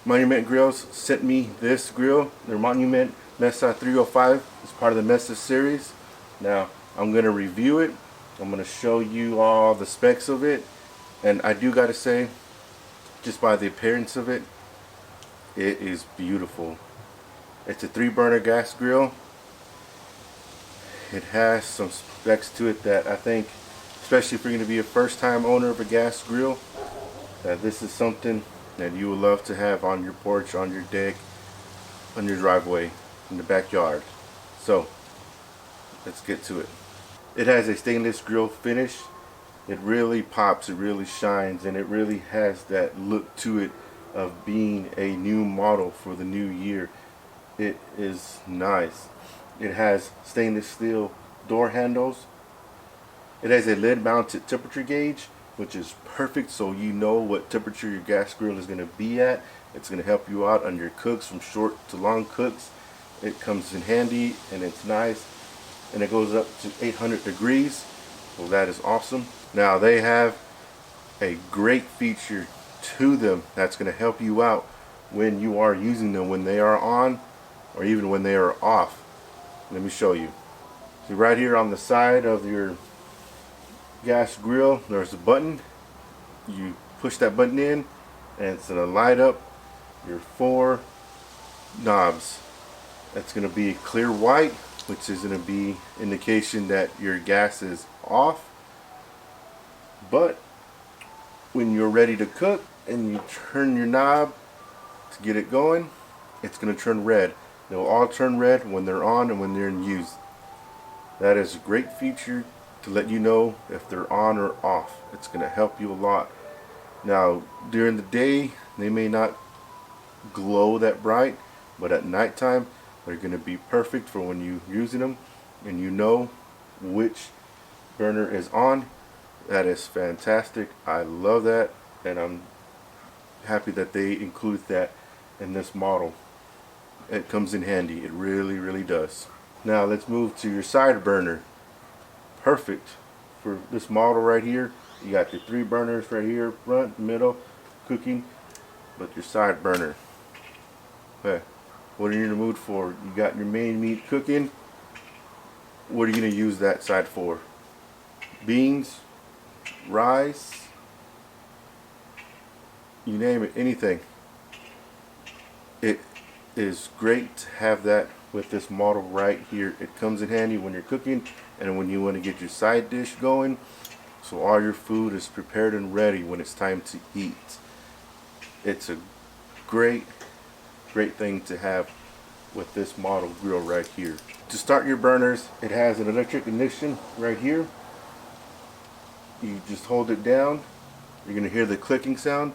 Monument Grills sent me this grill, their Monument Mesa 305. It's part of the Mesa series. Now I'm going to review it. I'm going to show you all the specs of it. And I do got to say, just by the appearance of it, it is beautiful. It's a 3-burner gas grill. It has some specs to it that I think, especially if you're going to be a first-time owner of a gas grill, that this is something that you would love to have on your porch, on your deck, on your driveway, in the backyard. So let's get to it. It has a stainless grill finish. It really pops, it really shines, and it really has that look to it of being a new model for the new year. It is nice. It has stainless steel door handles. It has a lid mounted temperature gauge, which is perfect, so you know what temperature your gas grill is going to be at. It's going to help you out on your cooks, from short to long cooks. It comes in handy and it's nice, and it goes up to 800 degrees, so that is awesome. Now they have a great feature to them that's going to help you out when you are using them, when they are on or even when they are off. Let me show you. See, right here on the side of your gas grill, there's a button. You push that button in and it's going to light up your 4 knobs. That's going to be clear white, which is going to be indication that your gas is off. But when you're ready to cook and you turn your knob to get it going, it's going to turn red. They'll all turn red when they're on and when they're in use. That is a great feature to let you know if they're on or off. It's going to help you a lot. Now during the day they may not glow that bright, but at nighttime they're going to be perfect for when you're using them and you know which burner is on. That is fantastic. I love that, and I'm happy that they include that in this model. It comes in handy. It really does. Now let's move to your side burner. Perfect for this model right here. You got your 3 burners right here, front, middle, cooking, but your side burner. Okay, what are you in the mood for? You got your main meat cooking. What are you going to use that side for? Beans, rice, you name it, anything. It is great to have that with this model right here. It comes in handy when you're cooking and when you want to get your side dish going, so all your food is prepared and ready when it's time to eat. It's a great thing to have with this model grill right here. To start your burners, it has an electric ignition right here. You just hold it down, you're going to hear the clicking sound,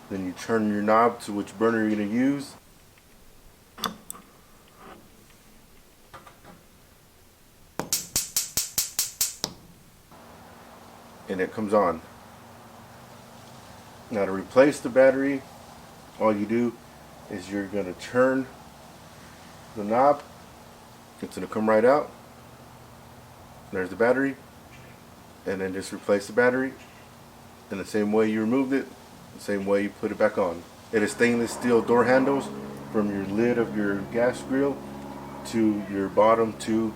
then you turn your knob to which burner you're going to use. And it comes on. Now to replace the battery, all you do is you're going to turn the knob. It's going to come right out. There's the battery. And then just replace the battery in the same way you removed it, the same way you put it back on. It is stainless steel door handles from your lid of your gas grill to your bottom 2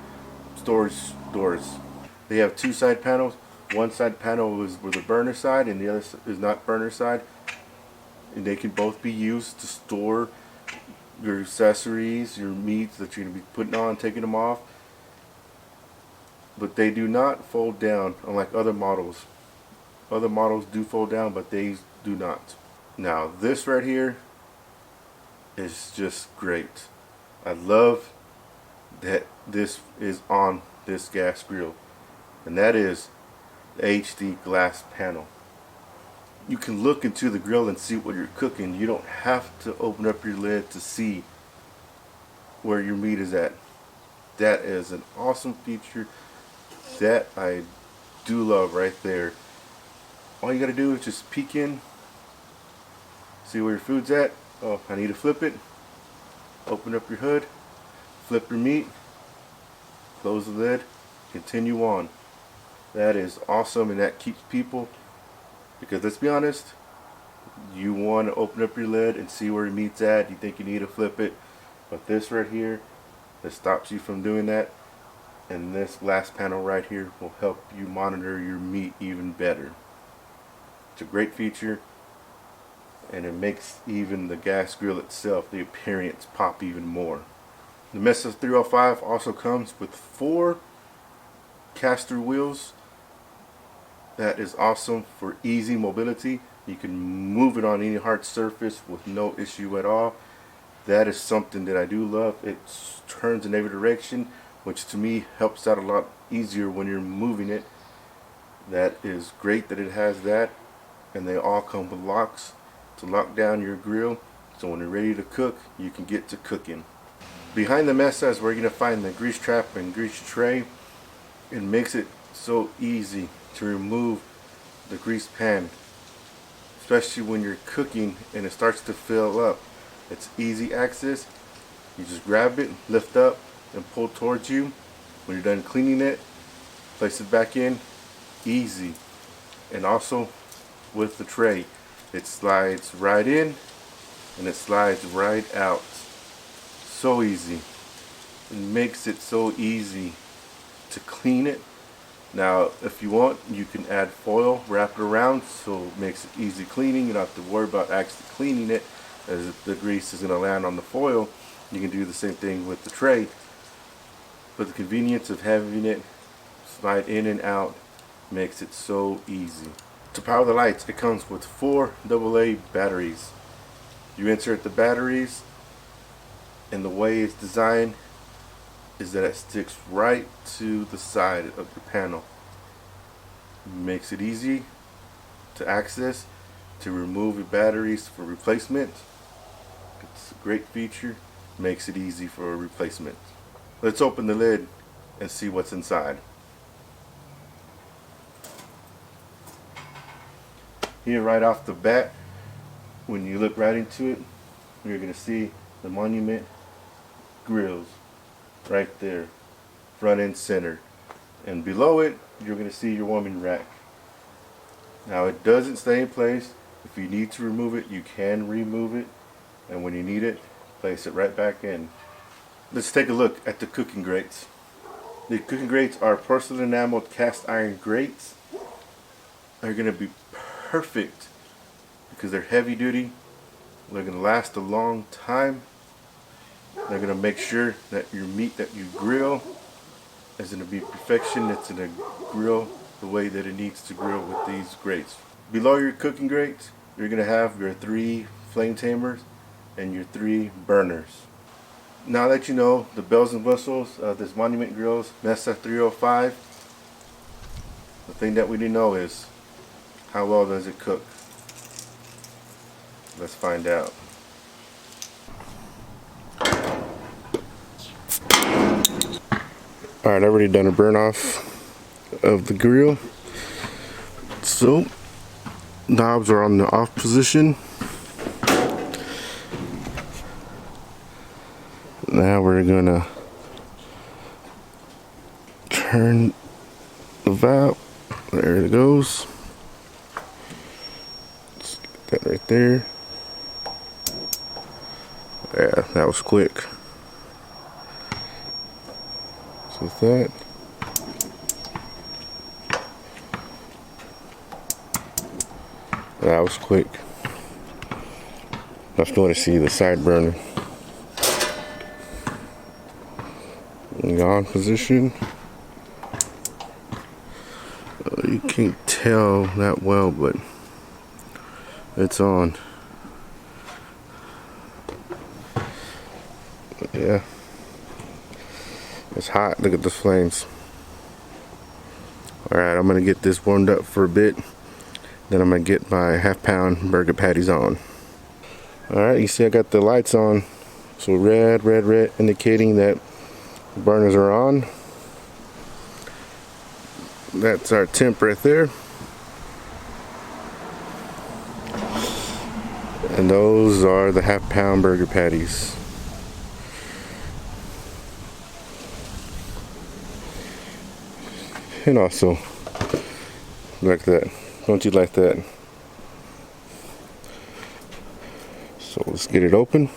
storage doors. They have 2 side panels. One side panel is for the burner side and the other is not burner side, and they can both be used to store your accessories, your meats that you're going to be putting on, taking them off. But they do not fold down, unlike other models. Other models do fold down, but these do not. Now this right here is just great. I love that this is on this gas grill, and that is the HD glass panel. You can look into the grill and see what you're cooking. You don't have to open up your lid to see where your meat is at. That is an awesome feature that I do love right there. All you gotta do is just peek in, see where your food's at. Oh, I need to flip it. Open up your hood, flip your meat, close the lid, continue on. That is awesome, and that keeps people, because let's be honest, you want to open up your lid and see where your meat's at. You think you need to flip it, but this right here, that stops you from doing that. And this glass panel right here will help you monitor your meat even better. It's a great feature, and it makes even the gas grill itself, the appearance, pop even more. The Mesa 305 also comes with 4 caster wheels. That is awesome for easy mobility. You can move it on any hard surface with no issue at all. That is something that I do love. It turns in every direction, which to me helps out a lot easier when you're moving it. That is great that it has that. And they all come with locks to lock down your grill, so when you're ready to cook, you can get to cooking. Behind the Mesa is where you're going to find the grease trap and grease tray. It makes it so easy to remove the grease pan, especially when you're cooking and it starts to fill up. It's easy access. You just grab it, lift up, and pull towards you. When you're done cleaning it, place it back in. Easy. And also with the tray, it slides right in and it slides right out. So easy. It makes it so easy to clean it. Now if you want, you can add foil, wrap it around, so it makes it easy cleaning. You don't have to worry about actually cleaning it, as the grease is going to land on the foil. You can do the same thing with the tray, but the convenience of having it slide in and out makes it so easy. To power the lights, it comes with 4 AA batteries. You insert the batteries, and the way it's designed is that it sticks right to the side of the panel. Makes it easy to access, to remove your batteries for replacement. It's a great feature, makes it easy for a replacement. Let's open the lid and see what's inside. Here right off the bat, when you look right into it, you're going to see the Monument Grills right there, front and center. And below it, you're going to see your warming rack. Now it doesn't stay in place. If you need to remove it, you can remove it. And when you need it, place it right back in. Let's take a look at the cooking grates. The cooking grates are porcelain enameled cast iron grates. They're going to be perfect because they're heavy duty. They're going to last a long time. They're going to make sure that your meat that you grill is going to be perfection. It's going to grill the way that it needs to grill with these grates. Below your cooking grates, you're going to have your 3 flame tamers and your 3 burners. Now that you know the bells and whistles of this Monument Grills Mesa 305, the thing that we need to know is, how well does it cook? Let's find out. Alright, I've already done a burn off of the grill. So, knobs are on the off position. Now we're gonna turn the valve. There it goes. Let's get that right there. Yeah, that was quick. So with that, that was quick. I just want to see the side burner. In the on position. You can't tell that well, but it's on. Yeah, it's hot. Look at the flames. Alright, I'm gonna get this warmed up for a bit, then I'm gonna get my half-pound burger patties on. Alright, you see I got the lights on, so red indicating that the burners are on. That's our temp right there. And those are the half-pound burger patties. And also, like that. Don't you like that? Let's get it open.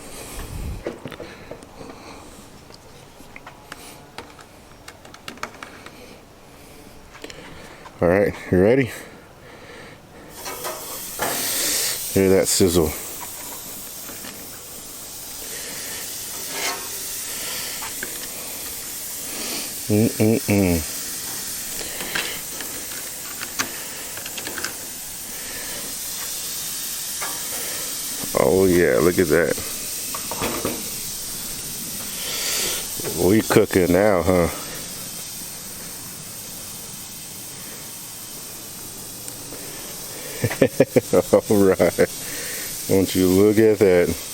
All right, you ready? Hear that sizzle. Oh yeah, look at that. We cooking now, huh? All right. Won't you look at that?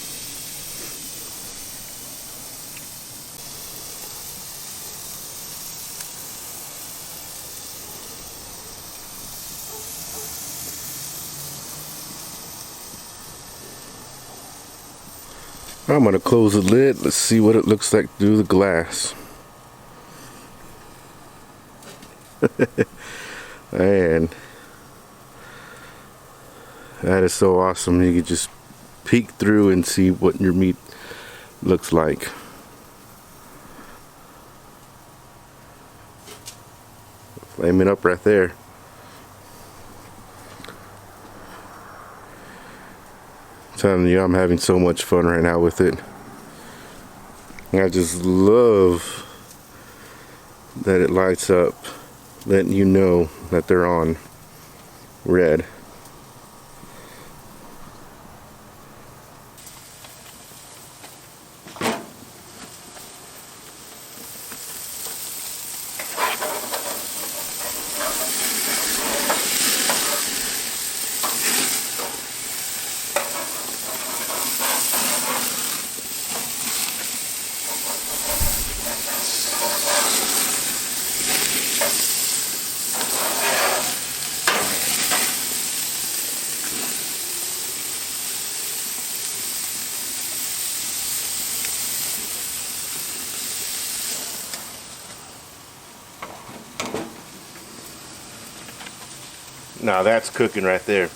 I'm gonna close the lid. Let's see what it looks like through the glass. Man, that is so awesome. You can just peek through and see what your meat looks like. Flaming up right there. Telling you, I'm having so much fun right now with it. I just love that it lights up, letting you know that they're on red. Now that's cooking right there.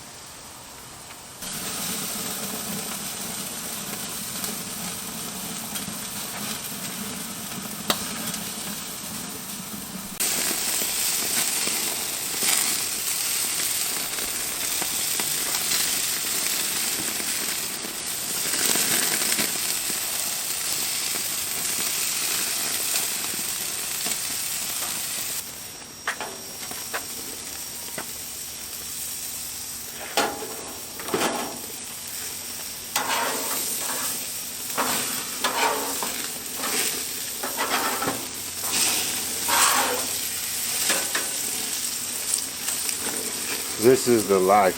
This is the life.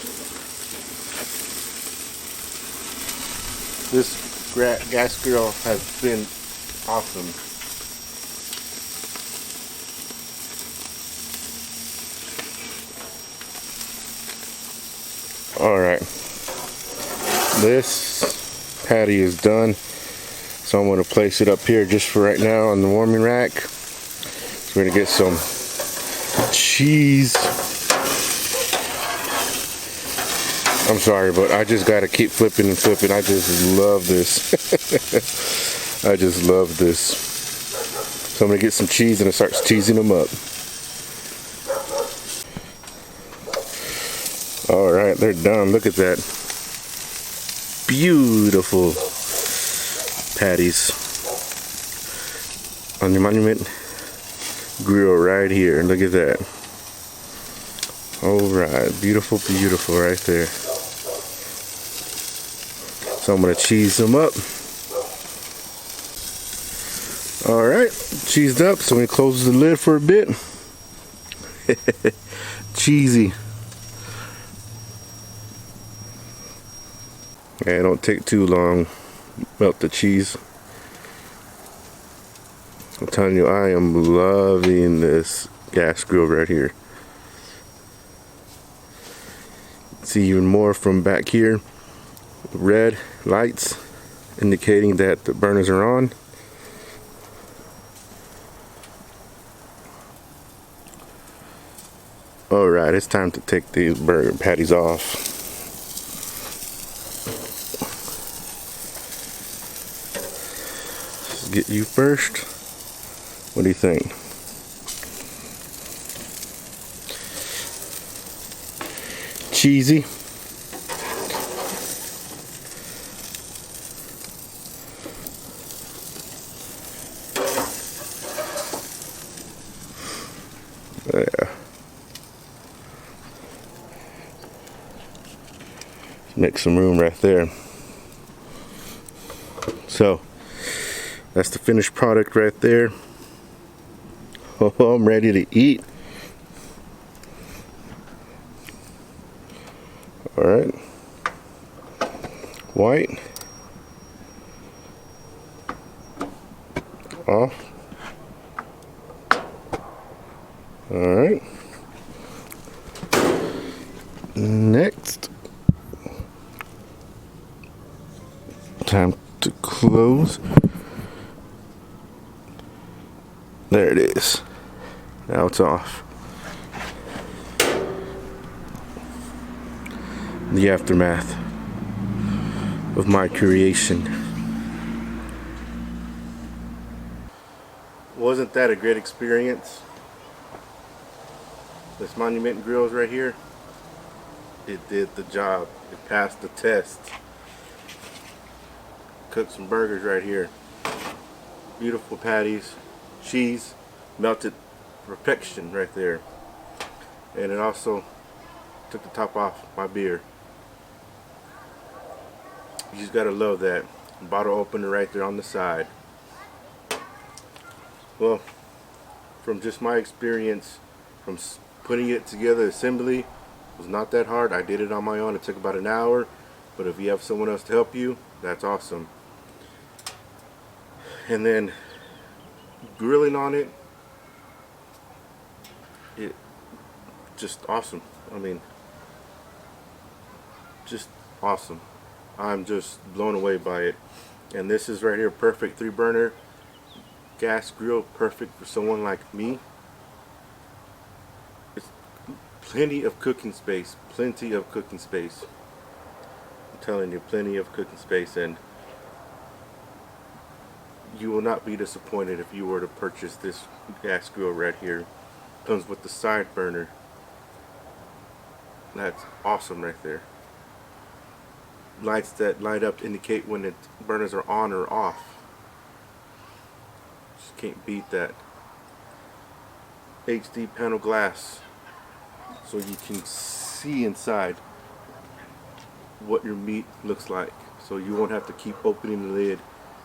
This gas grill has been awesome. Alright, this patty is done, so I'm going to place it up here just for right now on the warming rack. So we're going to get some cheese. I'm sorry, but I just got to keep flipping and flipping. I just love this. I just love this. So I'm going to get some cheese and it starts cheesing them up. Alright, they're done. Look at that. Beautiful patties on your Monument grill right here. Look at that. Alright, beautiful, beautiful right there. So I'm going to cheese them up. Alright, cheesed up. So I'm going to close the lid for a bit. Cheesy. Yeah, don't take too long. Melt the cheese. I'm telling you, I am loving this gas grill right here. See even more from back here. Red lights indicating that the burners are on. Alright, it's time to take these burger patties off. Let's get you first. What do you think? Cheesy. Yeah. Make some room right there. So that's the finished product right there. Oh, I'm ready to eat. All right. White. Off. All right. Next. Time to close. There it is. Now it's off. The aftermath of my creation. Wasn't that a great experience? This Monument Grills right here, it did the job. It passed the test. Cooked some burgers right here. Beautiful patties, cheese, melted perfection right there. And it also took the top off my beer. You just gotta love that. Bottle opener right there on the side. Well, from just my experience, from putting it together, assembly was not that hard. I did it on my own. It took about an hour, but if you have someone else to help you, that's awesome. And then grilling on it, it just awesome. I mean, just awesome. I'm just blown away by it. And this is right here, perfect 3-burner gas grill, perfect for someone like me. It's plenty of cooking space, plenty of cooking space. I'm telling you, plenty of cooking space, and you will not be disappointed if you were to purchase this gas grill right here. Comes with the side burner. That's awesome right there. Lights that light up indicate when the burners are on or off. Just can't beat that. HD panel glass, so you can see inside what your meat looks like, so you won't have to keep opening the lid,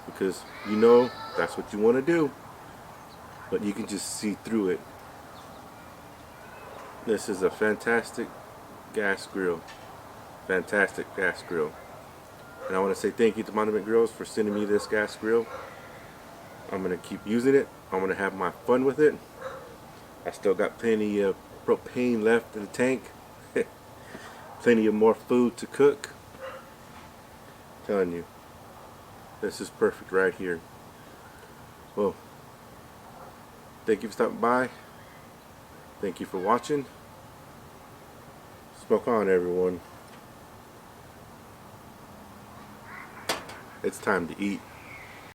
because you know that's what you want to do, but you can just see through it. This is a fantastic gas grill. Fantastic gas grill. And I want to say thank you to Monument Grills for sending me this gas grill. I'm going to keep using it. I'm going to have my fun with it. I still got plenty of propane left in the tank. Plenty of more food to cook. I'm telling you, this is perfect right here. Well, thank you for stopping by. Thank you for watching. Smoke on, everyone. It's time to eat.